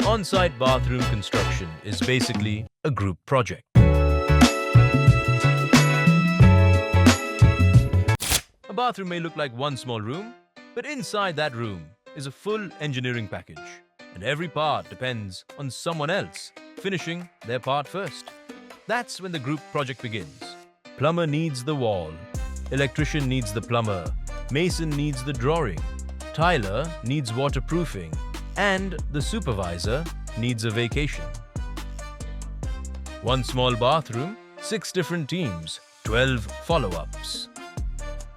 On-site bathroom construction is basically a group project. A bathroom may look like one small room, but inside that room is a full engineering package, and every part depends on someone else finishing their part first. That's when the group project begins. Plumber needs the wall, electrician needs the plumber, mason needs the drawing, tiler needs waterproofing, and the supervisor needs a vacation. One small bathroom, 6 different teams, 12 follow-ups.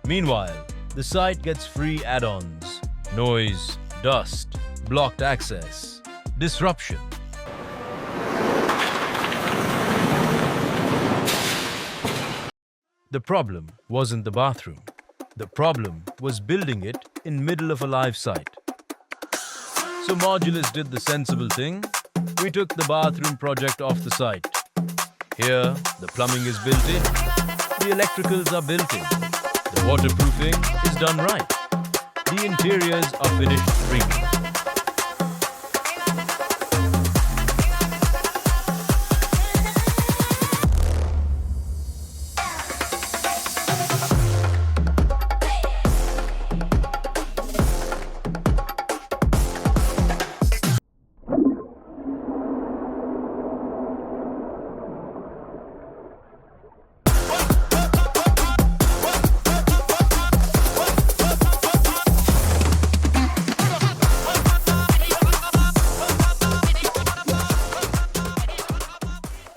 Meanwhile, the site gets free add-ons: noise, dust, blocked access, disruption. The problem wasn't the bathroom. The problem was building it in middle of a live site. So Modulus did the sensible thing. We took the bathroom project off the site. Here, the plumbing is built in, the electricals are built in, the waterproofing is done right, the interiors are finished premium.